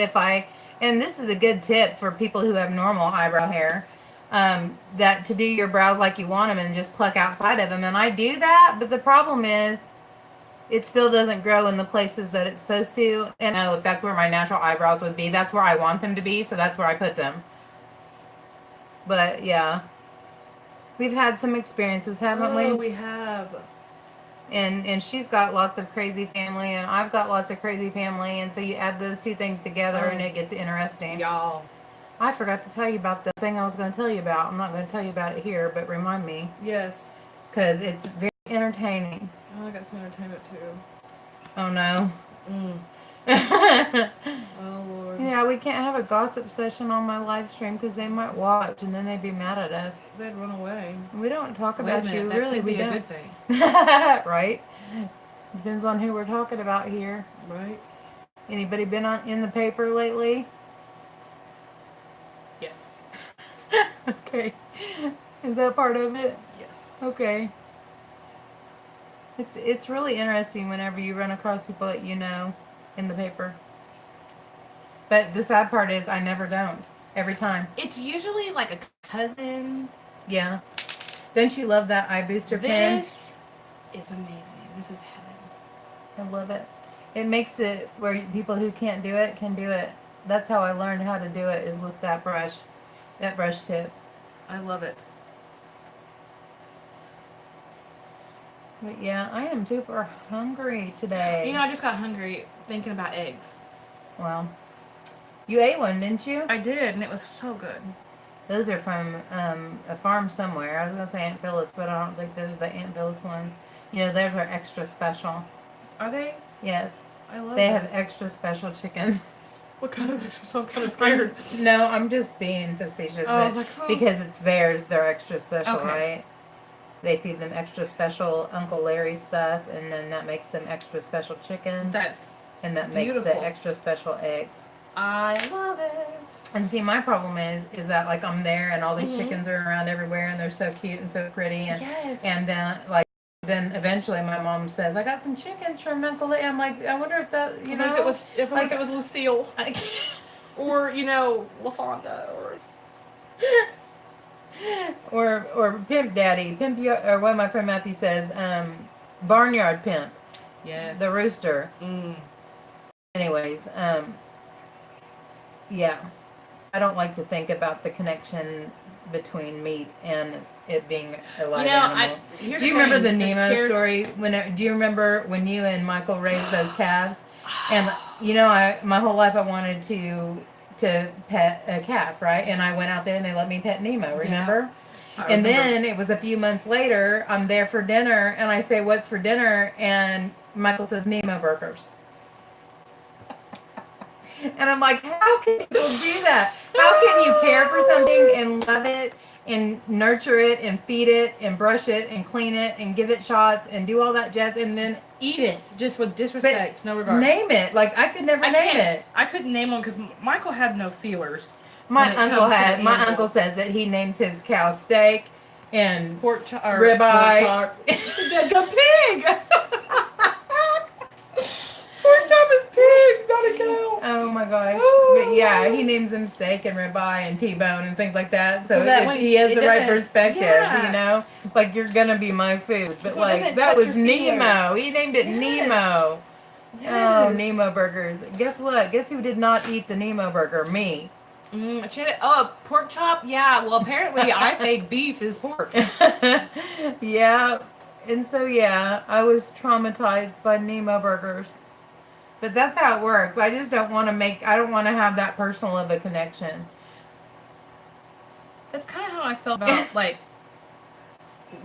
and this is a good tip for people who have normal eyebrow hair, that to do your brows like you want them and just pluck outside of them. And I do that, but the problem is it still doesn't grow in the places that it's supposed to. And I know if that's where my natural eyebrows would be, that's where I want them to be, so that's where I put them. But yeah, we've had some experiences, haven't Oh, we? we have. And she's got lots of crazy family, and I've got lots of crazy family, and so you add those two things together, and it gets interesting. Y'all. I forgot to tell you about the thing I was going to tell you about. I'm not going to tell you about it here, but remind me, Yes. because it's very entertaining. Oh, I got some entertainment too. Oh no. Oh, Lord. Yeah, we can't have a gossip session on my live stream because they might watch and then they'd be mad at us. They'd run away. We don't talk Wait a about minute, you, that really. could We be a don't. good thing. Right? Depends on who we're talking about here. Right? Anybody been in the paper lately? Yes. Okay. Is that part of it? Yes. Okay. It's really interesting whenever you run across people that you know. in the paper. But the sad part is I never don't. Every time. It's usually like a cousin. Yeah. Don't you love that eye booster pen? This is amazing. This is heaven. I love it. It makes it where people who can't do it can do it. That's how I learned how to do it, is with that brush tip. I love it. But yeah, I am super hungry today. You know, I just got hungry thinking about eggs. Well, you ate one, didn't you? I did, and it was so good. Those are from a farm somewhere. I was going to say Aunt Phyllis, but I don't think those are the Aunt Phyllis ones. You know, theirs are extra special. Are they? Yes. I love They them. have extra special chickens. What kind of extra? So I'm kind of scared. No, I'm just being facetious. Oh, I was like, oh. Because it's theirs, they're extra special, Okay. right? They feed them extra special Uncle Larry stuff, and then that makes them extra special chickens. And that makes beautiful. the extra special eggs. I love it. And see, my problem is that like I'm there and all these Mm-hmm. chickens are around everywhere and they're so cute and so pretty, and Yes. and then eventually my mom says, I got some chickens from Uncle Larry. I'm like, I wonder if that, you know, if it was Lucille I or LaFonda or Pimp Daddy, or what my friend Matthew says, Barnyard Pimp, yes, the rooster. Mm. Anyways, yeah, I don't like to think about the connection between meat and it being a live animal. Do you remember the Nemo story? Do you remember when you and Michael raised those calves? And you know, my whole life I wanted to pet a calf, right? And I went out there and they let me pet Nemo. Remember? Yeah, and then it was a few months later. I'm there for dinner, and I say, "What's for dinner?" And Michael says, "Nemo burgers." And I'm like, how can people do that? How can you care for something and love it and nurture it and feed it and brush it and clean it and give it shots and do all that jazz and then eat it just with disrespect, no regards? Name it. Like, I could never name it. I couldn't name one because Michael had no feelers. My uncle says that he names his cow steak and ribeye. The pig. Pork chop is pig, not a cow. Oh my gosh. Oh. But yeah, he names them steak and ribeye and T-bone and things like that. So that he has the right perspective, yeah. you know? It's like, you're going to be my food. But So like, that was Nemo. He named it Yes. Nemo. Yes. Oh, Nemo burgers. Guess what? Guess who did not eat the Nemo burger? Me. Pork chop? Yeah, well, apparently I think beef is pork. Yeah. And so, yeah, I was traumatized by Nemo burgers. But that's how it works. I just don't want to have that personal of a connection. That's kind of how I felt about, like,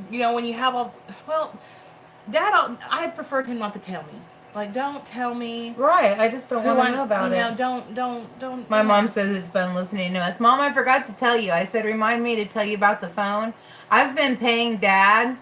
when you have Dad, I preferred him not to tell me. Like, don't tell me. Right, I just don't want to know about it. Don't. My mom says it's fun listening to us. Mom, I forgot to tell you. I said, remind me to tell you about the phone. I've been paying Dad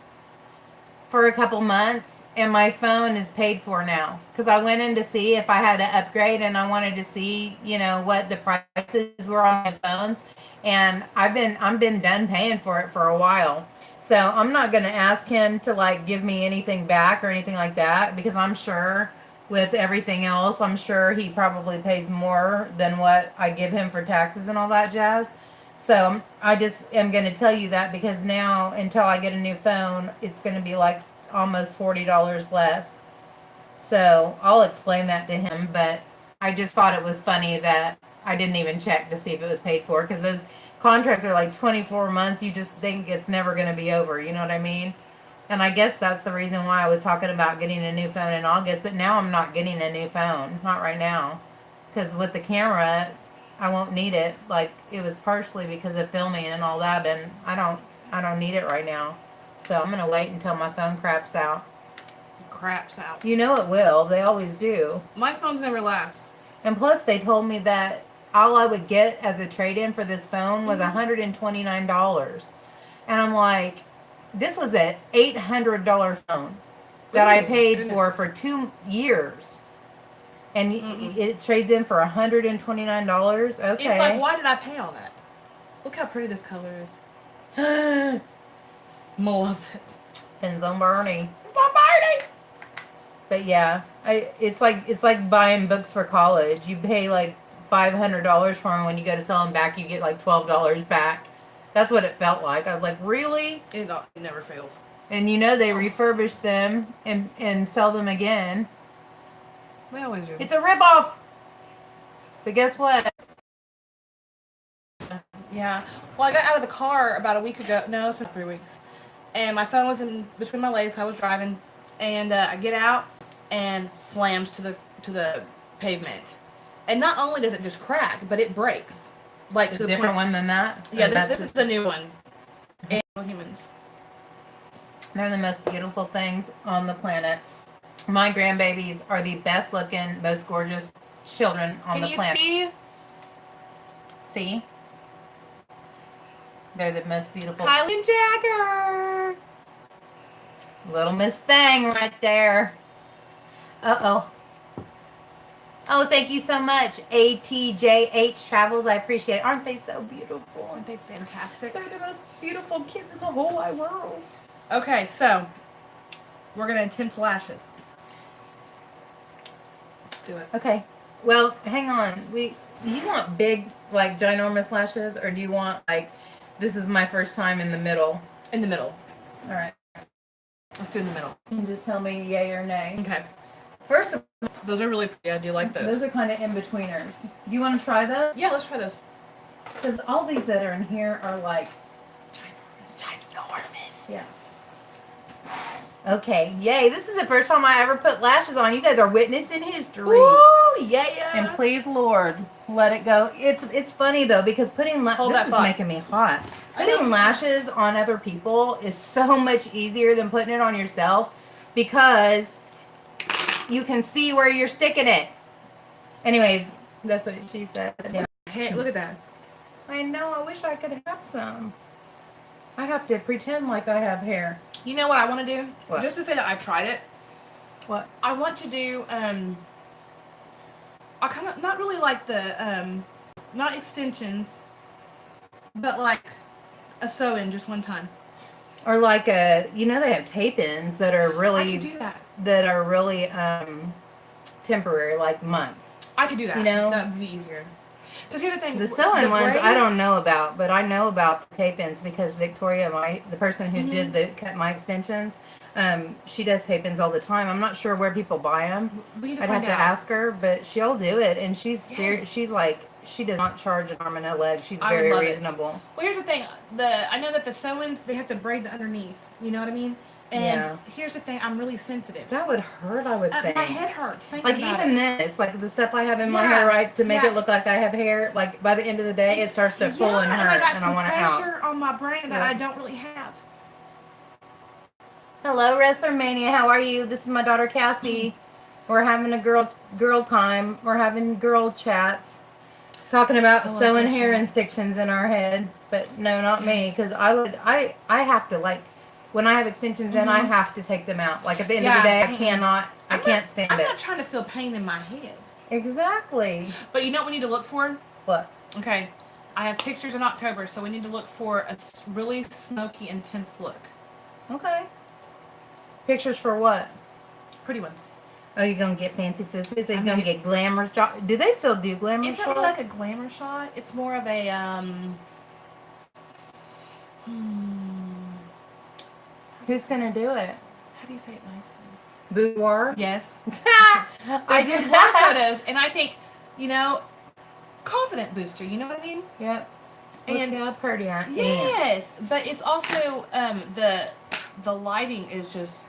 for a couple months, and my phone is paid for now. Because I went in to see if I had to upgrade, and I wanted to see, what the prices were on my phones. And I've been done paying for it for a while. So I'm not going to ask him to like give me anything back or anything like that, because I'm sure with everything else, I'm sure he probably pays more than what I give him for taxes and all that jazz. So I just am going to tell you that, because now until I get a new phone, it's going to be like almost $40 less. So I'll explain that to him, but I just thought it was funny that I didn't even check to see if it was paid for, because those contracts are like 24 months. You just think it's never going to be over. You know what I mean? And I guess that's the reason why I was talking about getting a new phone in August. But now I'm not getting a new phone. Not right now. Because with the camera, I won't need it. Like, it was partially because of filming and all that. And I don't need it right now. So I'm going to wait until my phone craps out. Craps out. You know it will. They always do. My phones never last. And plus, they told me that all I would get as a trade-in for this phone was $129. And I'm like, this was an $800 phone that I paid for 2 years. And it trades in for $129? Okay. It's like, why did I pay all that? Look how pretty this color is. Mo loves it. Depends on Barney. It's on Barney! But yeah, it's like buying books for college. You pay like $500 for them. When you go to sell them back, you get like $12 back. That's what it felt like. I was like, really? It never fails. And they refurbish them and sell them again. They always do. It's a ripoff. But guess what? Yeah. Well, I got out of the car about a week ago. No, it's been 3 weeks. And my phone was in between my legs. I was driving, and I get out and slams to the pavement. And not only does it just crack, but it breaks. Like A to the different point. one than that? Yeah, this is the new one. And humans. They're the most beautiful things on the planet. My grandbabies are the best looking, most gorgeous children on the planet. Can you See? They're the most beautiful. Kylie and Jagger. Little Miss Thing right there. Uh-oh. Oh, thank you so much, ATJH Travels. I appreciate it. Aren't they so beautiful? Aren't they fantastic? They're the most beautiful kids in the whole wide world. Okay, so we're going to attempt lashes. Let's do it. Okay. Well, hang on. You want big, like, ginormous lashes, or do you want, like, this is my first time in the middle? In the middle. All right. Let's do in the middle. You can just tell me yay or nay. Okay. First, Those are really pretty. I do like those. those are kind of in-betweeners. Do you want to try those? Yeah, let's try those. Because all these that are in here are, like, Ginormous. yeah. Okay, yay. This is the first time I ever put lashes on. You guys are witnessing history. Ooh, yeah. And please, Lord, let it go. It's funny, though, because putting Hold this that is thought. making me hot. I know. Putting lashes on other people is so much easier than putting it on yourself because you can see where you're sticking it. Anyways, that's what she said. Yeah. Hey, look at that. I know. I wish I could have some. I have to pretend like I have hair. You know what I want to do? What? Just to say that I tried it. What? I want to do, I kind of, not really like the, not extensions, but like a sew-in just one time. Or like they have tape-ins that are I really could do that. Temporary, like months. I could do that. You know? That would be easier. Because here's the thing. The sewing ones braids, I don't know about, but I know about the tape-ins because Victoria, the person who did cut my extensions, she does tape-ins all the time. I'm not sure where people buy them. We need to I'd find have to out. ask her, but she'll do it, and she's Yes. she's like, she does not charge an arm and a leg. She's I would very love it. reasonable. Well, here's the thing. I know that the sew-ins, they have to braid the underneath. You know what I mean? And Yeah. here's the thing. I'm really sensitive. That would hurt, I would think. My head hurts. Thinking Like about even it. this, like the stuff I have in my Yeah, hair, right, to make yeah. it look like I have hair. Like by the end of the day, it starts to pull and I hurt, got and some I want it out. pressure on my brain that Yeah. I don't really have. Hello, Wrestler Mania. How are you? This is my daughter Cassie. We're having a girl time. We're having girl chats, talking about I love sewing girl hair chats. extensions in our head. But no, not me, because I have to like. When I have extensions in, I have to take them out. Like at the end of the day, I can't stand I'm it. not trying to feel pain in my head. Exactly. But you know what we need to look for? What? Okay, I have pictures in October, so we need to look for a really smoky, intense look. Okay. Pictures for what? Pretty ones. Oh, you're gonna get fancy food. So you're I'm gonna gonna get glamour shot. Do they still do glamour It's shots? not really like a glamour shot. It's more of a Who's gonna do it? how do you say it nicely? Boudoir. Yes. I did Boudoir that. photos, and I think, confident booster. You know what I mean? Yep. And Look how pretty I am. yes, but it's also the lighting is just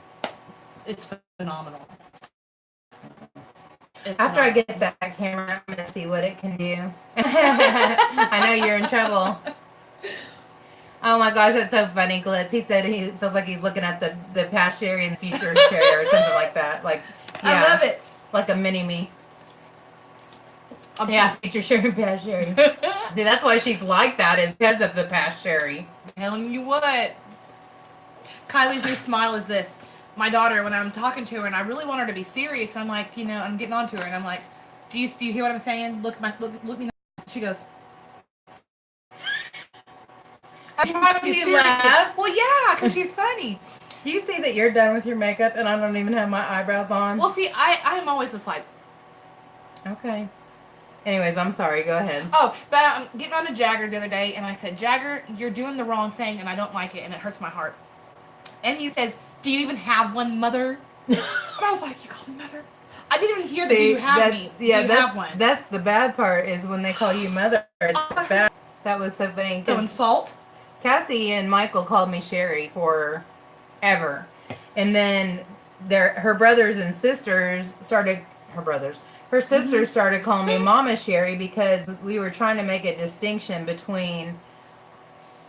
it's phenomenal. It's After I phenomenal. get that camera, I'm gonna see what it can do. I know you're in trouble. Oh my gosh, that's so funny, Glitz. He said he feels like he's looking at the past Sherry and the future Sherry or something like that. Like, yeah, I love it. like a mini me. I'm Yeah, future Sherry and past Sherry. See, that's why she's like that, is because of the past Sherry. telling you what. Kylie's new smile is this. My daughter, when I'm talking to her and I really want her to be serious, I'm like, I'm getting on to her and I'm like, do you hear what I'm saying? Look me. She goes. I'm trying to be She serious. laugh? Well, yeah, because she's funny. Do you see that you're done with your makeup and I don't even have my eyebrows on? Well, see, I'm always just like... Okay. Anyways, I'm sorry. Go ahead. Oh, but I'm getting on to Jagger the other day, and I said, Jagger, you're doing the wrong thing, and I don't like it, and it hurts my heart. And he says, do you even have one, mother? And I was like, you call me mother? I didn't even hear that. Do you have me? Yeah, do you have one? That's the bad part is when they call you mother. Bad. That was so funny. So insult? Cassie and Michael called me Sherry forever. And then her brothers and sisters started... Her sisters started calling me Mama Sherry because we were trying to make a distinction between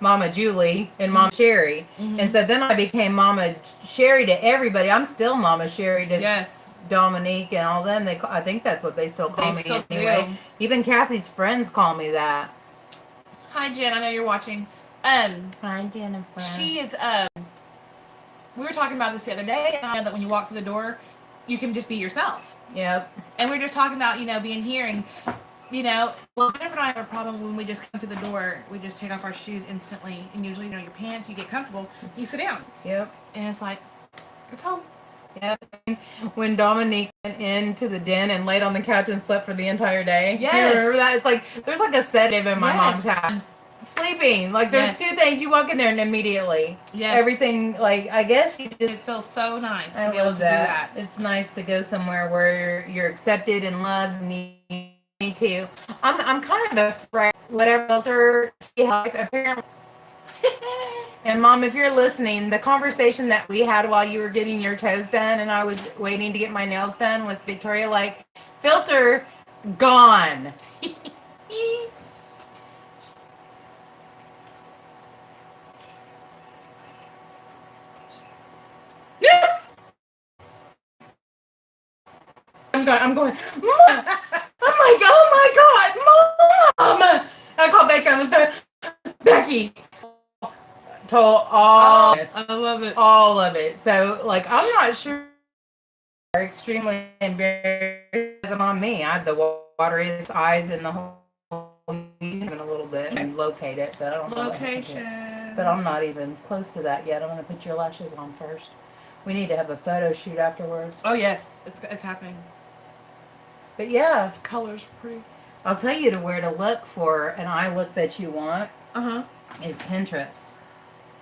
Mama Julie and Mama Sherry. And so then I became Mama Sherry to everybody. I'm still Mama Sherry to Dominique and all them. I think that's what they still call me anyway. Do. Even Cassie's friends call me that. Hi, Jen. I know you're watching. Hi, Jennifer. She is, we were talking about this the other day, and I know that when you walk through the door, you can just be yourself. Yep. And we were just talking about, being here and, well, Jennifer and I have a problem when we just come to the door. We just take off our shoes instantly. And usually, your pants, you get comfortable, you sit down. Yep. And it's like, it's home. Yep. When Dominique went into the den and laid on the couch and slept for the entire day. Yes. Do you remember that? It's like, there's like a sedative in my mom's house. Sleeping. Like, there's two things. You walk in there and immediately. Yes. Everything, like, I guess you just... It feels so nice to be able to do that. It's nice to go somewhere where you're accepted and loved and you need to. I'm kind of afraid whatever filter she has, apparently. And Mom, if you're listening, the conversation that we had while you were getting your toes done and I was waiting to get my nails done with Victoria, like, filter gone. I'm going, Mom! Oh my God, Mom! I called Becky on the phone. Becky! Told all this. I love it. All of it. So, like, I'm not sure. Extremely embarrassed on me. I have the water in his eyes and the whole in a little bit and locate it, but I don't know. Location. But I'm not even close to that yet. I'm going to put your lashes on first. We need to have a photo shoot afterwards. Oh, yes. It's happening. But yeah. This color's pretty. I'll tell you where to look for an eye look that you want. Is Pinterest.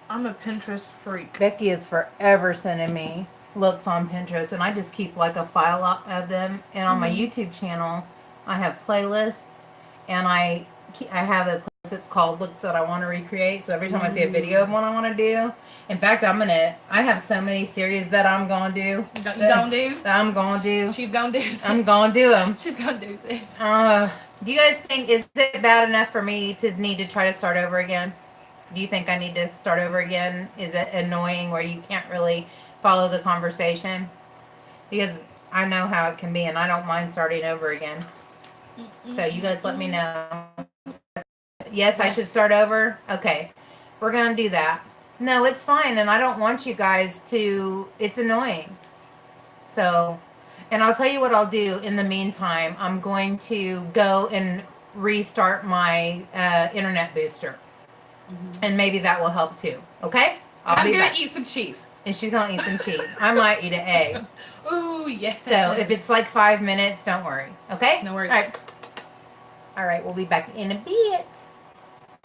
I'm a Pinterest freak. Becky is forever sending me looks on Pinterest, and I just keep like a file of them. And on my YouTube channel, I have playlists, and I have a playlist that's called Looks That I Want to Recreate. So every time I see a video of one I want to do, in fact, I have so many series that I'm gonna do. You gonna do? I'm gonna do. She's gonna do. I'm gonna do them. She's gonna do this. Do you guys think, is it bad enough for me to need to try to start over again? Do you think I need to start over again? Is it annoying where you can't really follow the conversation? Because I know how it can be, and I don't mind starting over again. So you guys let me know. Yes, I should start over? Okay. We're going to do that. No, it's fine, and I don't want you guys to... It's annoying. So, and I'll tell you what I'll do in the meantime. I'm going to go and restart my internet booster. And maybe that will help too. Okay? I'm going to eat some cheese. And she's going to eat some cheese. I might eat an egg. Ooh, yes. So if it's like 5 minutes, don't worry. Okay? No worries. All right. All right, we'll be back in a bit.